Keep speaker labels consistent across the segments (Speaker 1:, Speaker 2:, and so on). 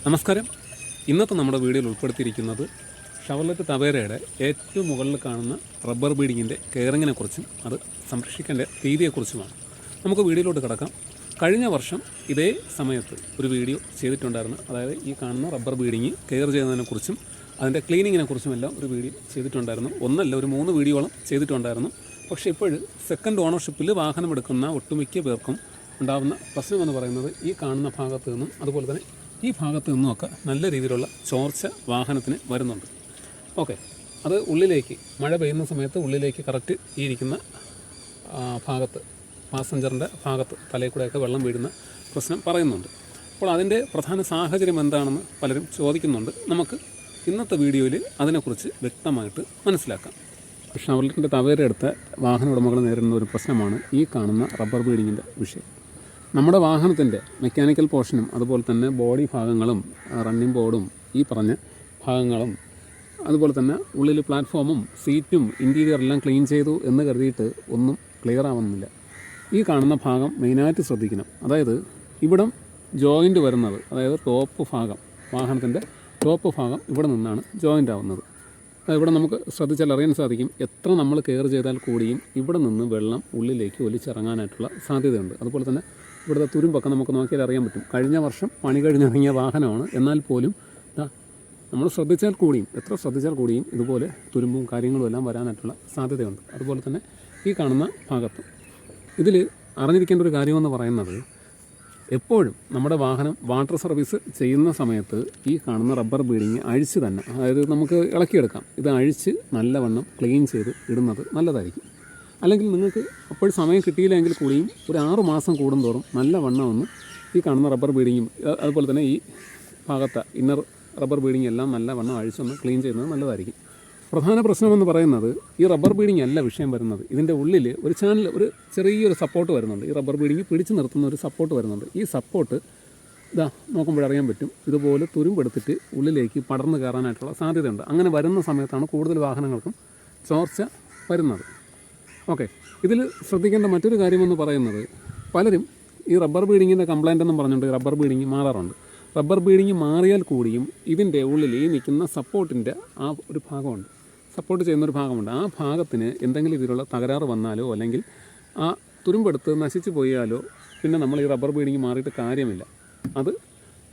Speaker 1: നമസ്കാരം. ഇന്നത്തെ നമ്മുടെ വീഡിയോയിൽ ഉൾപ്പെടുത്തിയിരിക്കുന്നത് ഷവർലെറ്റ് തവേരയുടെ ഏറ്റവും മുകളിൽ കാണുന്ന റബ്ബർ ബീഡിങ്ങിൻ്റെ കെയറിങ്ങിനെ കുറിച്ചും അത് സംരക്ഷിക്കേണ്ട രീതിയെക്കുറിച്ചുമാണ്. നമുക്ക് വീഡിയോയിലോട്ട് കിടക്കാം. കഴിഞ്ഞ വർഷം ഇതേ സമയത്ത് ഒരു വീഡിയോ ചെയ്തിട്ടുണ്ടായിരുന്നു. അതായത് ഈ കാണുന്ന റബ്ബർ ബീഡിങ് കെയർ ചെയ്യുന്നതിനെക്കുറിച്ചും അതിൻ്റെ ക്ലീനിങ്ങിനെ കുറിച്ചും എല്ലാം ഒരു വീഡിയോ ചെയ്തിട്ടുണ്ടായിരുന്നു. ഒന്നല്ല, ഒരു 3 വീഡിയോകളും ചെയ്തിട്ടുണ്ടായിരുന്നു. പക്ഷേ ഇപ്പോൾ സെക്കൻഡ് ഓണർഷിപ്പിൽ വാഹനം എടുക്കുന്ന ഒട്ടുമിക്ക പേർക്കും ഉണ്ടാകുന്ന പ്രശ്നമെന്ന് പറയുന്നത് ഈ കാണുന്ന ഭാഗത്ത് നിന്നും അതുപോലെ തന്നെ ഈ ഭാഗത്ത് നിന്നുമൊക്കെ നല്ല രീതിയിലുള്ള ചോർച്ച വാഹനത്തിന് വരുന്നുണ്ട്. ഓക്കെ, അത് ഉള്ളിലേക്ക് മഴ പെയ്യുന്ന സമയത്ത് ഉള്ളിലേക്ക് കറക്റ്റ് ഈ ഇരിക്കുന്ന ഭാഗത്ത് പാസഞ്ചറിൻ്റെ ഭാഗത്ത് തലയിൽ കൂടെയൊക്കെ വെള്ളം വീഴുന്ന പ്രശ്നം പറയുന്നുണ്ട്. അപ്പോൾ അതിൻ്റെ പ്രധാന സാഹചര്യം എന്താണെന്ന് പലരും ചോദിക്കുന്നുണ്ട്. നമുക്ക് ഇന്നത്തെ വീഡിയോയിൽ അതിനെക്കുറിച്ച് വ്യക്തമായിട്ട് മനസ്സിലാക്കാം. ഷവർലെറ്റിൻ്റെ തവേരയെടുത്ത വാഹന ഉടമകൾ നേരിടുന്ന ഒരു പ്രശ്നമാണ് ഈ കാണുന്ന റബ്ബർ ബീഡിങ്ങിൻ്റെ വിഷയം. നമ്മുടെ വാഹനത്തിൻ്റെ മെക്കാനിക്കൽ പോർഷനും അതുപോലെ തന്നെ ബോഡി ഭാഗങ്ങളും റണ്ണിങ് ബോർഡും ഈ പറഞ്ഞ ഭാഗങ്ങളും അതുപോലെ തന്നെ ഉള്ളിൽ പ്ലാറ്റ്ഫോമും സീറ്റും ഇൻറ്റീരിയറെല്ലാം ക്ലീൻ ചെയ്തു എന്ന് കരുതിയിട്ട് ഒന്നും ക്ലിയർ ആവുന്നില്ല. ഈ കാണുന്ന ഭാഗം മെയിനായിട്ട് ശ്രദ്ധിക്കണം. അതായത് ഇവിടം ജോയിൻ്റ് വരുന്നത്, അതായത് ടോപ്പ് ഭാഗം, വാഹനത്തിൻ്റെ ടോപ്പ് ഭാഗം ഇവിടെ നിന്നാണ് ജോയിൻ്റ് ആവുന്നത്. ഇവിടെ നമുക്ക് ശ്രദ്ധിച്ചാൽ അറിയാൻ സാധിക്കും, എത്ര നമ്മൾ കെയർ ചെയ്താൽ കൂടിയും ഇവിടെ നിന്ന് വെള്ളം ഉള്ളിലേക്ക് ഒലിച്ചിറങ്ങാനായിട്ടുള്ള സാധ്യതയുണ്ട്. അതുപോലെ തന്നെ ഇവിടുത്തെ തുരുമ്പൊക്കെ നമുക്ക് നോക്കിയാൽ അറിയാൻ പറ്റും. കഴിഞ്ഞ വർഷം പണി കഴിഞ്ഞിറങ്ങിയ വാഹനമാണ്, എന്നാൽ പോലും നമ്മൾ ശ്രദ്ധിച്ചാൽ കൂടിയും എത്ര ശ്രദ്ധിച്ചാൽ കൂടിയും ഇതുപോലെ തുരുമ്പും കാര്യങ്ങളും എല്ലാം വരാനായിട്ടുള്ള സാധ്യതയുണ്ട്. അതുപോലെ തന്നെ ഈ കാണുന്ന ഭാഗത്ത് ഇതിൽ അറിഞ്ഞിരിക്കേണ്ട ഒരു കാര്യമെന്ന് പറയുന്നത്, എപ്പോഴും നമ്മുടെ വാഹനം വാട്ടർ സർവീസ് ചെയ്യുന്ന സമയത്ത് ഈ കാണുന്ന റബ്ബർ ബീഡിങ് അഴിച്ച് തന്നെ, അതായത് നമുക്ക് ഇളക്കിയെടുക്കാം, ഇത് അഴിച്ച് നല്ലവണ്ണം ക്ലീൻ ചെയ്ത് ഇടുന്നത് നല്ലതായിരിക്കും. അല്ലെങ്കിൽ നിങ്ങൾക്ക് അപ്പോൾ സമയം കിട്ടിയില്ലെങ്കിൽ കൂടിയും ഒരു 6 മാസം കൂടുന്തോറും നല്ലവണ്ണം ഒന്ന് ഈ കാണുന്ന റബ്ബർ ബീഡിങ്ങും അതുപോലെ തന്നെ ഈ ഭാഗത്ത് ഇന്നർ റബ്ബർ ബീഡിങ് എല്ലാം നല്ലവണ്ണം അഴിച്ചൊന്ന് ക്ലീൻ ചെയ്യുന്നത് നല്ലതായിരിക്കും. പ്രധാന പ്രശ്നമെന്ന് പറയുന്നത് ഈ റബ്ബർ ബീഡിങ് അല്ല വിഷയം വരുന്നത്. ഇതിൻ്റെ ഉള്ളിൽ ഒരു ഒരു ചെറിയൊരു സപ്പോർട്ട് വരുന്നുണ്ട്. ഈ റബ്ബർ ബീഡിങ് പിടിച്ചു നിർത്തുന്ന ഒരു സപ്പോർട്ട് വരുന്നുണ്ട്. ഈ സപ്പോർട്ട് ഇതാ നോക്കുമ്പോഴറിയാൻ പറ്റും, ഇതുപോലെ തുരുമ്പെടുത്തിട്ട് ഉള്ളിലേക്ക് പടർന്നു കയറാനായിട്ടുള്ള സാധ്യതയുണ്ട്. അങ്ങനെ വരുന്ന സമയത്താണ് കൂടുതൽ വാഹനങ്ങൾക്കും ചോർച്ച വരുന്നത്. ഓക്കെ, ഇതിൽ ശ്രദ്ധിക്കേണ്ട മറ്റൊരു കാര്യമെന്ന് പറയുന്നത്, പലരും ഈ റബ്ബർ ബീഡിങ്ങിൻ്റെ കംപ്ലൈൻ്റ് എന്നും പറഞ്ഞുകൊണ്ട് റബ്ബർ ബീഡിങ് മാറാറുണ്ട്. റബ്ബർ ബീഡിങ് മാറിയാൽ കൂടിയും ഇതിൻ്റെ ഉള്ളിൽ ഈ നിൽക്കുന്ന സപ്പോർട്ടിൻ്റെ ആ ഒരു ഭാഗമുണ്ട്, സപ്പോർട്ട് ചെയ്യുന്നൊരു ഭാഗമുണ്ട്. ആ ഭാഗത്തിന് എന്തെങ്കിലും ഇതിലുള്ള തകരാറ് വന്നാലോ അല്ലെങ്കിൽ ആ തുരുമ്പെടുത്ത് നശിച്ചു പോയാലോ പിന്നെ നമ്മൾ ഈ റബ്ബർ ബീഡിങ് മാറിയിട്ട് കാര്യമില്ല. അത്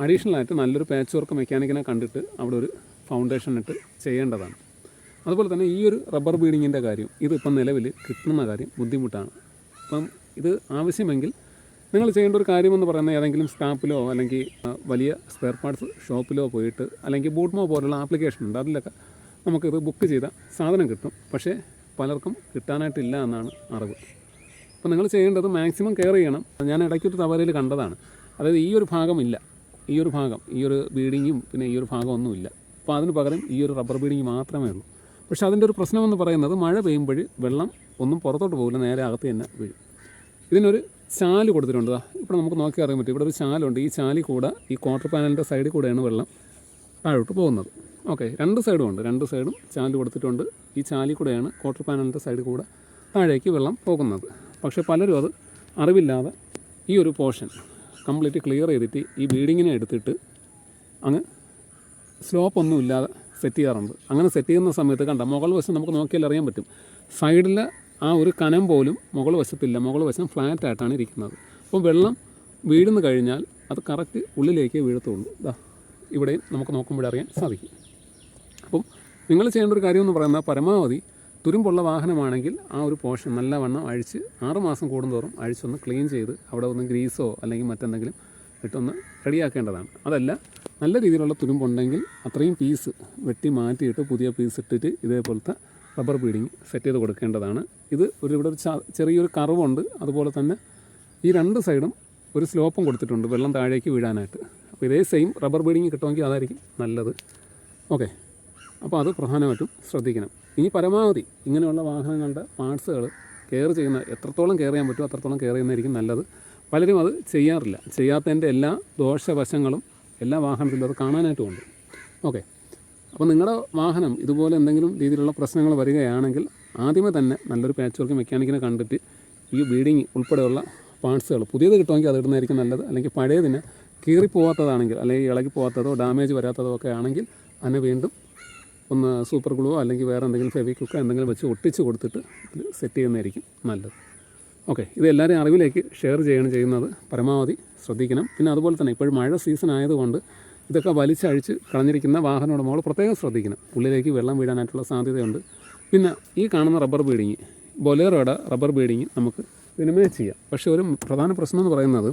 Speaker 1: അഡീഷണലായിട്ട് നല്ലൊരു പാച്ച് വർക്ക് മെക്കാനിക്കിനെ കണ്ടിട്ട് അവിടെ ഒരു ഫൗണ്ടേഷൻ ഇട്ട് ചെയ്യേണ്ടതാണ്. അതുപോലെ തന്നെ ഈ ഒരു റബ്ബർ ബീഡിങ്ങിൻ്റെ കാര്യം ഇതിപ്പം നിലവിൽ കിട്ടുന്ന കാര്യം ബുദ്ധിമുട്ടാണ്. അപ്പം ഇത് ആവശ്യമെങ്കിൽ നിങ്ങൾ ചെയ്യേണ്ട ഒരു കാര്യമെന്ന് പറയുന്നത്, ഏതെങ്കിലും സ്ക്രാപ്പിലോ അല്ലെങ്കിൽ വലിയ സ്പെയർ പാർട്സ് ഷോപ്പിലോ പോയിട്ട്, അല്ലെങ്കിൽ ബൂട്ട്മോ പോലുള്ള ആപ്ലിക്കേഷൻ ഉണ്ട്, അതിലൊക്കെ നമുക്കിത് ബുക്ക് ചെയ്ത സാധനം കിട്ടും. പക്ഷേ പലർക്കും കിട്ടാനായിട്ടില്ല എന്നാണ് അറിവ്. അപ്പോൾ നിങ്ങൾ ചെയ്യേണ്ടത് മാക്സിമം കെയർ ചെയ്യണം. ഞാൻ ഇടയ്ക്കൊരു തവരയിൽ കണ്ടതാണ്, അതായത് ഈ ഒരു ഭാഗമില്ല, ഈ ഒരു ബീഡിങ്ങും പിന്നെ ഈ ഒരു ഭാഗമൊന്നുമില്ല. അപ്പോൾ അതിന് പകരം ഈ ഒരു റബ്ബർ ബീഡിങ് മാത്രമേ ഉള്ളൂ. പക്ഷേ അതിൻ്റെ ഒരു പ്രശ്നമെന്ന് പറയുന്നത്, മഴ പെയ്യുമ്പോൾ വെള്ളം ഒന്നും പുറത്തോട്ട് പോകില്ല, നേരെ അകത്ത് തന്നെ വീഴും. ഇതിനൊരു ചാല് കൊടുത്തിട്ടുണ്ട്. ഇപ്പോൾ നമുക്ക് നോക്കി അറിയാൻ പറ്റും, ഇവിടെ ഒരു ചാലുണ്ട്. ഈ ചാലിൽ കൂടെ ഈ ക്വാർട്ടർ പാനലിൻ്റെ സൈഡിൽ കൂടെയാണ് വെള്ളം താഴോട്ട് പോകുന്നത്. ഓക്കെ, 2 സൈഡും ഉണ്ട്, 2 സൈഡും ചാല് കൊടുത്തിട്ടുണ്ട്. ഈ ചാലിൽ കൂടെയാണ് ക്വാർട്ടർ പാനലിൻ്റെ സൈഡിൽ കൂടെ താഴേക്ക് വെള്ളം പോകുന്നത്. പക്ഷേ പലരും അത് അറിവില്ലാതെ ഈ ഒരു പോർഷൻ കംപ്ലീറ്റ് ക്ലിയർ ചെയ്തിട്ട് ഈ ബീഡിങ്ങിനെ എടുത്തിട്ട് അങ്ങ് സ്ലോപ്പൊന്നും ഇല്ലാതെ സെറ്റ് ചെയ്യാറുണ്ട്. അങ്ങനെ സെറ്റ് ചെയ്യുന്ന സമയത്ത് കണ്ട മുകൾ വശം നമുക്ക് നോക്കിയാൽ അറിയാൻ പറ്റും, സൈഡിലെ ആ ഒരു കനം പോലും മുകൾ വശത്തില്ല, മുകൾ വശം ഫ്ലാറ്റായിട്ടാണ് ഇരിക്കുന്നത്. അപ്പോൾ വെള്ളം വീഴുന്നു കഴിഞ്ഞാൽ അത് കറക്റ്റ് ഉള്ളിലേക്ക് വീഴത്തുള്ളൂ. ഇവിടെയും നമുക്ക് നോക്കുമ്പോഴറിയാൻ സാധിക്കും. അപ്പം നിങ്ങൾ ചെയ്യേണ്ട ഒരു കാര്യമെന്ന് പറയുന്നത്, പരമാവധി തുരുമ്പുള്ള വാഹനമാണെങ്കിൽ ആ ഒരു പോർഷൻ നല്ലവണ്ണം അഴിച്ച് 6 മാസം കൂടുന്തോറും അഴിച്ചൊന്ന് ക്ലീൻ ചെയ്ത് അവിടെ ഒന്ന് ഗ്രീസോ അല്ലെങ്കിൽ മറ്റെന്തെങ്കിലും ഇട്ടൊന്ന് റെഡിയാക്കേണ്ടതാണ്. അതല്ല, നല്ല രീതിയിലുള്ള തുരുമ്പുണ്ടെങ്കിൽ അത്രയും പീസ് വെട്ടി മാറ്റിയിട്ട് പുതിയ പീസ് ഇട്ടിട്ട് ഇതേപോലത്തെ റബ്ബർ ബീഡിങ് സെറ്റ് ചെയ്ത് കൊടുക്കേണ്ടതാണ്. ഇവിടെ ഒരു ചെറിയൊരു കർവുണ്ട്. അതുപോലെ തന്നെ ഈ 2 സൈഡും ഒരു സ്ലോപ്പും കൊടുത്തിട്ടുണ്ട് വെള്ളം താഴേക്ക് വീഴാനായിട്ട്. അപ്പോൾ ഇതേ സെയിം റബ്ബർ ബീഡിങ് കിട്ടുമെങ്കിൽ അതായിരിക്കും നല്ലത്. ഓക്കെ, അപ്പോൾ അത് പ്രധാനമായിട്ടും ശ്രദ്ധിക്കണം. ഇനി പരമാവധി ഇങ്ങനെയുള്ള വാഹനങ്ങളുടെ പാർട്സുകൾ കെയർ ചെയ്യുന്ന, എത്രത്തോളം കെയർ ചെയ്യാൻ പറ്റുമോ അത്രത്തോളം കെയർ ചെയ്യുന്നതായിരിക്കും നല്ലത്. പലരും അത് ചെയ്യാറില്ല. ചെയ്യാത്തതിൻ്റെ എല്ലാ ദോഷവശങ്ങളും എല്ലാ വാഹനത്തിലും അത് കാണാനായിട്ടുമുണ്ട്. ഓക്കെ, അപ്പോൾ നിങ്ങളുടെ വാഹനം ഇതുപോലെ എന്തെങ്കിലും രീതിയിലുള്ള പ്രശ്നങ്ങൾ വരികയാണെങ്കിൽ ആദ്യമേ തന്നെ നല്ലൊരു പാച്ച് വർക്ക് മെക്കാനിക്കിനെ കണ്ടിട്ട് ഈ ബീഡിങ് ഉൾപ്പെടെയുള്ള പാർട്സുകൾ പുതിയത് കിട്ടുമെങ്കിൽ അത് ഇടുന്നതായിരിക്കും നല്ലത്. അല്ലെങ്കിൽ പഴയതിനെ കീറിപ്പോവാത്തതാണെങ്കിൽ അല്ലെങ്കിൽ ഇളകി പോവാത്തതോ ഡാമേജ് വരാത്തതോ ഒക്കെ ആണെങ്കിൽ അതിനെ വീണ്ടും ഒന്ന് സൂപ്പർ ഗ്ലൂവോ അല്ലെങ്കിൽ വേറെ എന്തെങ്കിലും ഫെവിക്വിക്കോ എന്തെങ്കിലും വെച്ച് ഒട്ടിച്ച് കൊടുത്തിട്ട് ഇത് സെറ്റ് ചെയ്യുന്നതായിരിക്കും നല്ലത്. ഓക്കെ, ഇത് എല്ലാവരെയും അറിവിലേക്ക് ഷെയർ ചെയ്യുന്നത് പരമാവധി ശ്രദ്ധിക്കണം. പിന്നെ അതുപോലെ തന്നെ ഇപ്പോഴും മഴ സീസൺ ആയതുകൊണ്ട് ഇതൊക്കെ വലിച്ചഴിച്ച് കളഞ്ഞിരിക്കുന്ന വാഹന ഉടമകൾ പ്രത്യേകം ശ്രദ്ധിക്കണം. ഉള്ളിലേക്ക് വെള്ളം വീഴാനായിട്ടുള്ള സാധ്യതയുണ്ട്. പിന്നെ ഈ കാണുന്ന റബ്ബർ ബീഡിങ്, ബൊലേറോയുടെ റബ്ബർ ബീഡിങ് നമുക്ക് വിനിമയം ചെയ്യാം. പക്ഷേ ഒരു പ്രധാന പ്രശ്നം എന്ന് പറയുന്നത്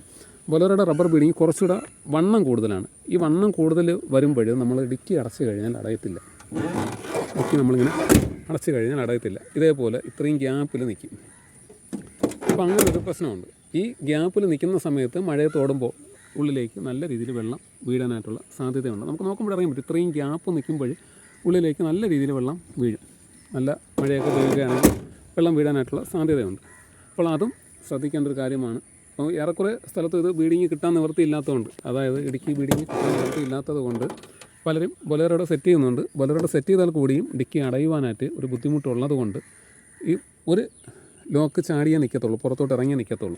Speaker 1: ബൊലേറോയുടെ റബ്ബർ ബീഡിങ് കുറച്ചുകൂടെ വണ്ണം കൂടുതലാണ്. ഈ വണ്ണം കൂടുതൽ വരുമ്പോൾ നമ്മൾ ഡിക്കി അടച്ചു കഴിഞ്ഞാൽ അടയത്തില്ല. ഡിക്കി നമ്മളിങ്ങനെ അടച്ചു കഴിഞ്ഞാൽ അടയത്തില്ല. ഇതേപോലെ ഇത്രയും ഗ്യാപ്പിൽ നിൽക്കും. അപ്പോൾ അങ്ങനെ ഒരു പ്രശ്നമുണ്ട്. ഈ ഗ്യാപ്പിൽ നിൽക്കുന്ന സമയത്ത് മഴയത്ത് ഓടുമ്പോൾ ഉള്ളിലേക്ക് നല്ല രീതിയിൽ വെള്ളം വീഴാനായിട്ടുള്ള സാധ്യതയുണ്ട്. നമുക്ക് നോക്കുമ്പോൾ അറിയാൻ പറ്റും, ഇത്രയും ഗ്യാപ്പ് നിൽക്കുമ്പോൾ ഉള്ളിലേക്ക് നല്ല രീതിയിൽ വെള്ളം വീഴും. നല്ല മഴയൊക്കെ വീഴുകയാണെങ്കിൽ വെള്ളം വീഴാനായിട്ടുള്ള സാധ്യതയുണ്ട്. അപ്പോൾ അതും ശ്രദ്ധിക്കേണ്ട ഒരു കാര്യമാണ്. അപ്പോൾ ഏറെക്കുറെ സ്ഥലത്ത് ഇത് ബീഡിങ് കിട്ടാൻ നിവൃത്തിയില്ലാത്തതുകൊണ്ട്, അതായത് ഇടുക്കി ബീഡിങ് കിട്ടാൻ നിവൃത്തിയില്ലാത്തത് കൊണ്ട് പലരും ബൊലേറോയുടെ സെറ്റ് ചെയ്യുന്നുണ്ട്. ബൊലേറോയുടെ സെറ്റ് ചെയ്താൽ കൂടിയും ഡിക്കി അടയുവാനായിട്ട് ഒരു ബുദ്ധിമുട്ടുള്ളത് കൊണ്ട് ഈ ഒരു ലോക്ക് ചാടിയേ നിൽക്കത്തുള്ളൂ, പുറത്തോട്ട് ഇറങ്ങി നിൽക്കത്തുള്ളൂ.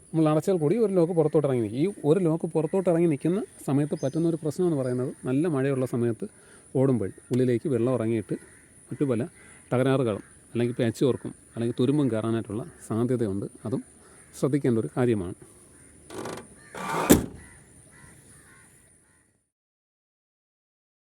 Speaker 1: നമ്മൾ അടച്ചാൽ കൂടി ഒരു ലോക്ക് പുറത്തോട്ട് ഇറങ്ങി നിൽക്കും. ഈ ഒരു ലോക്ക് പുറത്തോട്ട് ഇറങ്ങി നിൽക്കുന്ന സമയത്ത് പറ്റുന്ന ഒരു പ്രശ്നം എന്ന് പറയുന്നത്, നല്ല മഴയുള്ള സമയത്ത് ഓടുമ്പോൾ ഉള്ളിലേക്ക് വെള്ളം ഇറങ്ങിയിട്ട് മറ്റു പല തകരാറുകളും അല്ലെങ്കിൽ പാച്ച് വർക്കും അല്ലെങ്കിൽ തുരുമ്പും കയറാനായിട്ടുള്ള സാധ്യതയുണ്ട്. അതും ശ്രദ്ധിക്കേണ്ട ഒരു കാര്യമാണ്.